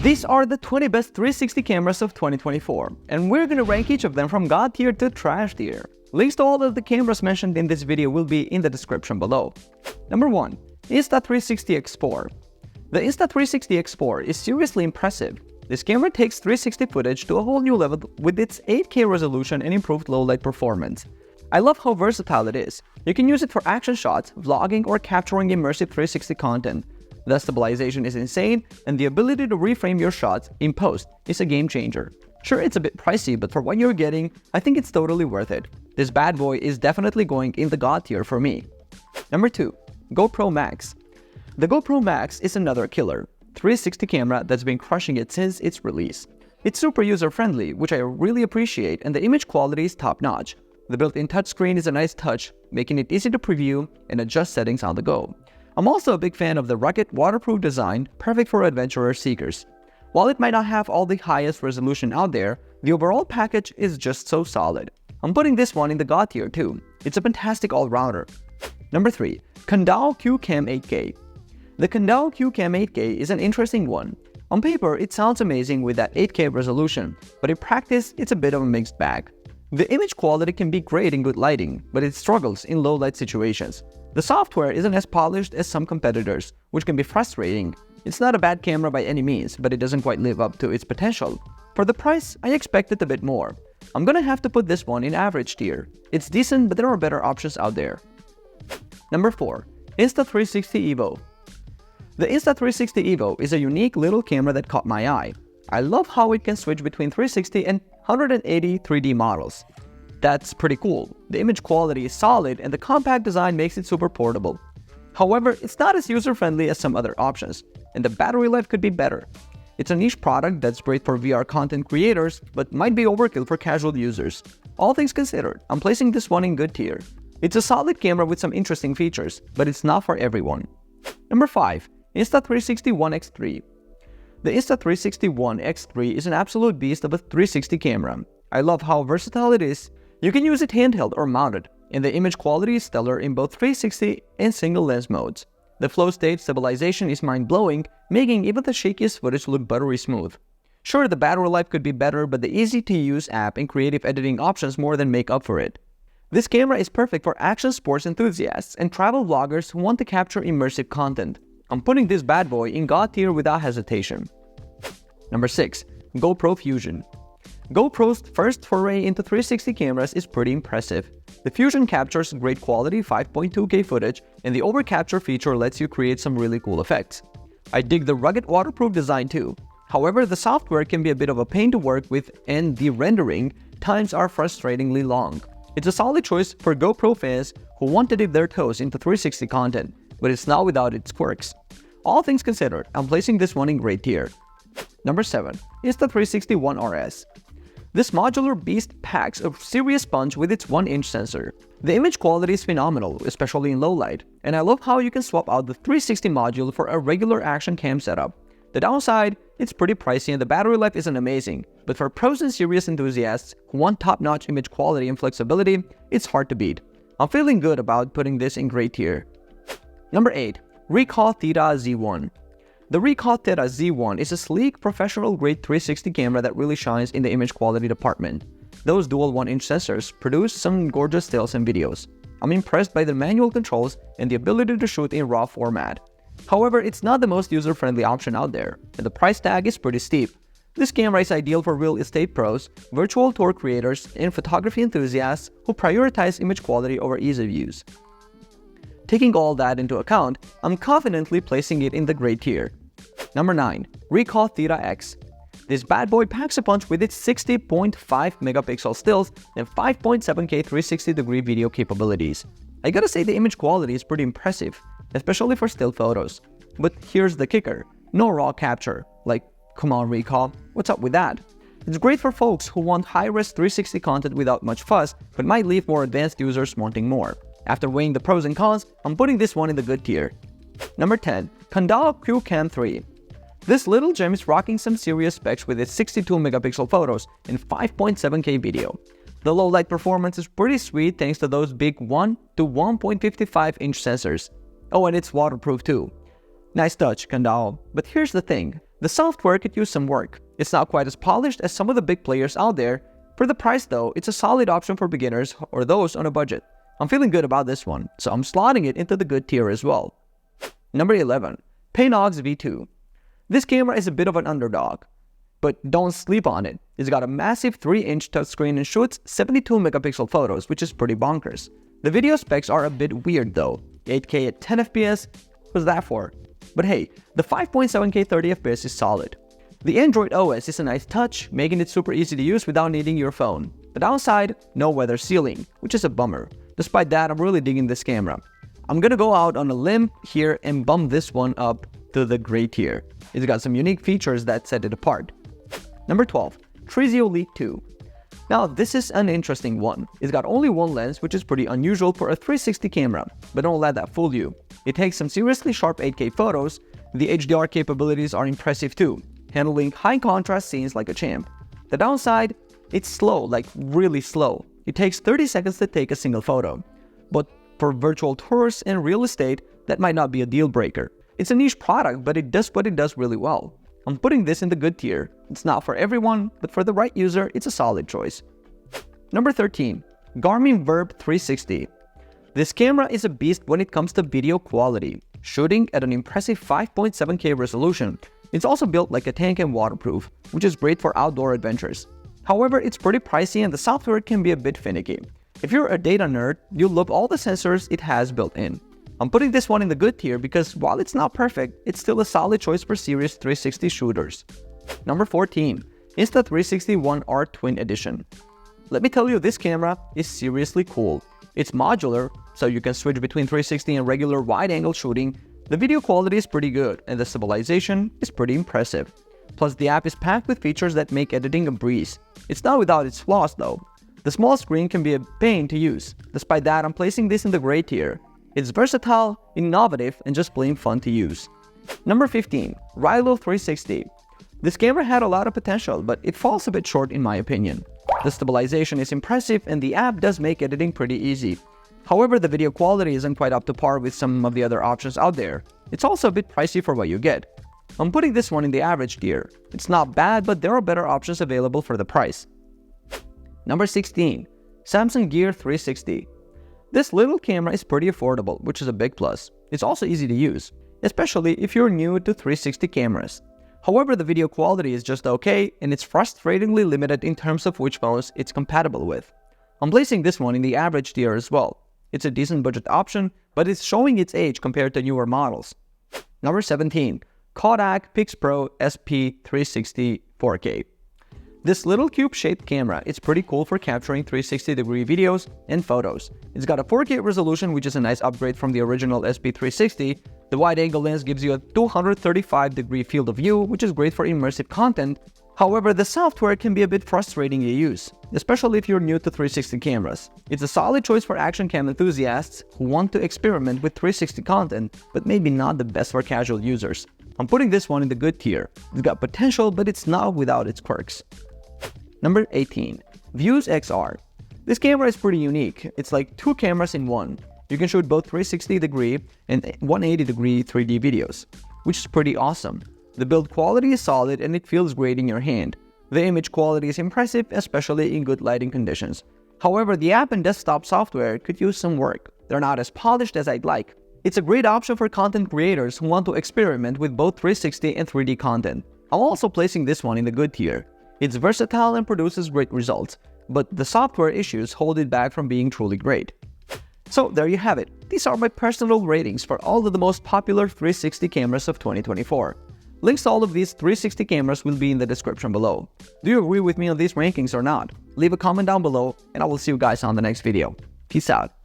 These are the 20 best 360 cameras of 2024, and we're gonna rank each of them from God tier to trash tier. Links to all of the cameras mentioned in this video will be in the description below. Number 1. Insta360 X4. The Insta360 X4 is seriously impressive. This camera takes 360 footage to a whole new level with its 8K resolution and improved low-light performance. I love how versatile it is. You can use it for action shots, vlogging, or capturing immersive 360 content. The stabilization is insane, and the ability to reframe your shots in post is a game changer. Sure, it's a bit pricey, but for what you're getting, I think it's totally worth it. This bad boy is definitely going in the God tier for me. Number 2. GoPro Max. The GoPro Max is another killer 360 camera that's been crushing it since its release. It's super user-friendly, which I really appreciate, and the image quality is top-notch. The built-in touchscreen is a nice touch, making it easy to preview and adjust settings on the go. I'm also a big fan of the rugged, waterproof design, perfect for adventurer seekers. While it might not have all the highest resolution out there, the overall package is just so solid. I'm putting this one in the God tier too. It's a fantastic all-rounder. Number 3. Kandao Q-Cam 8K. The Kandao Q-Cam 8K is an interesting one. On paper, it sounds amazing with that 8K resolution, but in practice, it's a bit of a mixed bag. The image quality can be great in good lighting, but it struggles in low-light situations. The software isn't as polished as some competitors, which can be frustrating. It's not a bad camera by any means, but it doesn't quite live up to its potential. For the price, I expected a bit more. I'm gonna have to put this one in average tier. It's decent, but there are better options out there. Number 4. Insta360 EVO. The Insta360 EVO is a unique little camera that caught my eye. I love how it can switch between 360 and 180 3D models. That's pretty cool. The image quality is solid and the compact design makes it super portable. However, it's not as user-friendly as some other options, and the battery life could be better. It's a niche product that's great for VR content creators, but might be overkill for casual users. All things considered, I'm placing this one in good tier. It's a solid camera with some interesting features, but it's not for everyone. Number 5. Insta360 ONE X3. The Insta360 ONE X3 is an absolute beast of a 360 camera. I love how versatile it is. You can use it handheld or mounted, and the image quality is stellar in both 360 and single lens modes. The flow state stabilization is mind-blowing, making even the shakiest footage look buttery smooth. Sure, the battery life could be better, but the easy-to-use app and creative editing options more than make up for it. This camera is perfect for action sports enthusiasts and travel vloggers who want to capture immersive content. I'm putting this bad boy in God tier without hesitation. Number 6. GoPro Fusion. GoPro's first foray into 360 cameras is pretty impressive. The Fusion captures great quality 5.2K footage, and the overcapture feature lets you create some really cool effects. I dig the rugged waterproof design too. However, the software can be a bit of a pain to work with, and the rendering times are frustratingly long. It's a solid choice for GoPro fans who want to dip their toes into 360 content, but it's not without its quirks. All things considered, I'm placing this one in great tier. Number 7. Insta360 ONE RS. This modular beast packs a serious punch with its 1-inch sensor. The image quality is phenomenal, especially in low light, and I love how you can swap out the 360 module for a regular action cam setup. The downside, it's pretty pricey and the battery life isn't amazing, but for pros and serious enthusiasts who want top-notch image quality and flexibility, it's hard to beat. I'm feeling good about putting this in great tier. Number 8. Recall Theta Z1. The Recall Theta Z1 is a sleek, professional-grade 360 camera that really shines in the image quality department. Those dual 1-inch sensors produce some gorgeous stills and videos. I'm impressed by the manual controls and the ability to shoot in RAW format. However, it's not the most user-friendly option out there, and the price tag is pretty steep. This camera is ideal for real estate pros, virtual tour creators, and photography enthusiasts who prioritize image quality over ease of use. Taking all that into account, I'm confidently placing it in the great tier. Number 9. Recall Theta X. This bad boy packs a punch with its 60.5 megapixel stills and 5.7K 360-degree video capabilities. I gotta say the image quality is pretty impressive, especially for still photos. But here's the kicker. No raw capture. Like, come on Recall, what's up with that? It's great for folks who want high-res 360 content without much fuss, but might leave more advanced users wanting more. After weighing the pros and cons, I'm putting this one in the good tier. Number 10. Kandao Q-Cam 3. This little gem is rocking some serious specs with its 62 megapixel photos and 5.7K video. The low light performance is pretty sweet thanks to those big 1 to 1.55 inch sensors. Oh, and it's waterproof too. Nice touch, Kandao. But here's the thing. The software could use some work. It's not quite as polished as some of the big players out there. For the price though, it's a solid option for beginners or those on a budget. I'm feeling good about this one, so I'm slotting it into the good tier as well. Number 11. Panox V2. This camera is a bit of an underdog, but don't sleep on it. It's got a massive 3-inch touchscreen and shoots 72 megapixel photos, which is pretty bonkers. The video specs are a bit weird though. 8K at 10 FPS, what's that for? But hey, the 5.7K 30 FPS is solid. The Android OS is a nice touch, making it super easy to use without needing your phone. The downside, no weather sealing, which is a bummer. Despite that, I'm really digging this camera. I'm gonna go out on a limb here and bump this one up to the gray tier. It's got some unique features that set it apart. Number 12. Trizio Leak 2. Now this is an interesting one. It's got only one lens, which is pretty unusual for a 360 camera, but don't let that fool you. It takes some seriously sharp 8K photos. The HDR capabilities are impressive too, handling high contrast scenes like a champ. The downside, it's slow, like really slow. It takes 30 seconds to take a single photo. But for virtual tours and real estate, that might not be a deal breaker. It's a niche product, but it does what it does really well. I'm putting this in the good tier. It's not for everyone, but for the right user, it's a solid choice. Number 13. Garmin Verb 360. This camera is a beast when it comes to video quality, shooting at an impressive 5.7K resolution. It's also built like a tank and waterproof, which is great for outdoor adventures. However, it's pretty pricey and the software can be a bit finicky. If you're a data nerd, you'll love all the sensors it has built in. I'm putting this one in the good tier because while it's not perfect, it's still a solid choice for serious 360 shooters. Number 14. Insta360 One R Twin Edition. Let me tell you, this camera is seriously cool. It's modular, so you can switch between 360 and regular wide-angle shooting. The video quality is pretty good, and the stabilization is pretty impressive. Plus, the app is packed with features that make editing a breeze. It's not without its flaws though. The small screen can be a pain to use. Despite that, I'm placing this in the gray tier. It's versatile, innovative, and just plain fun to use. Number 15. Rilo 360. This camera had a lot of potential, but it falls a bit short in my opinion. The stabilization is impressive and the app does make editing pretty easy. However, the video quality isn't quite up to par with some of the other options out there. It's also a bit pricey for what you get. I'm putting this one in the average tier. It's not bad, but there are better options available for the price. Number 16. Samsung Gear 360. This little camera is pretty affordable, which is a big plus. It's also easy to use, especially if you're new to 360 cameras. However, the video quality is just okay, and it's frustratingly limited in terms of which phones it's compatible with. I'm placing this one in the average tier as well. It's a decent budget option, but it's showing its age compared to newer models. Number 17. Kodak PixPro SP360 4K. This little cube-shaped camera is pretty cool for capturing 360-degree videos and photos. It's got a 4K resolution, which is a nice upgrade from the original SP360. The wide-angle lens gives you a 235-degree field of view, which is great for immersive content. However, the software can be a bit frustrating to use, especially if you're new to 360 cameras. It's a solid choice for action cam enthusiasts who want to experiment with 360 content, but maybe not the best for casual users. I'm putting this one in the good tier. It's got potential, but it's not without its quirks. Number 18. Views XR. This camera is pretty unique. It's like two cameras in one. You can shoot both 360-degree and 180-degree 3D videos, which is pretty awesome. The build quality is solid and it feels great in your hand. The image quality is impressive, especially in good lighting conditions. However, the app and desktop software could use some work. They're not as polished as I'd like. It's a great option for content creators who want to experiment with both 360 and 3D content. I'm also placing this one in the good tier. It's versatile and produces great results, but the software issues hold it back from being truly great. So there you have it. These are my personal ratings for all of the most popular 360 cameras of 2024. Links to all of these 360 cameras will be in the description below. Do you agree with me on these rankings or not? Leave a comment down below and I will see you guys on the next video. Peace out.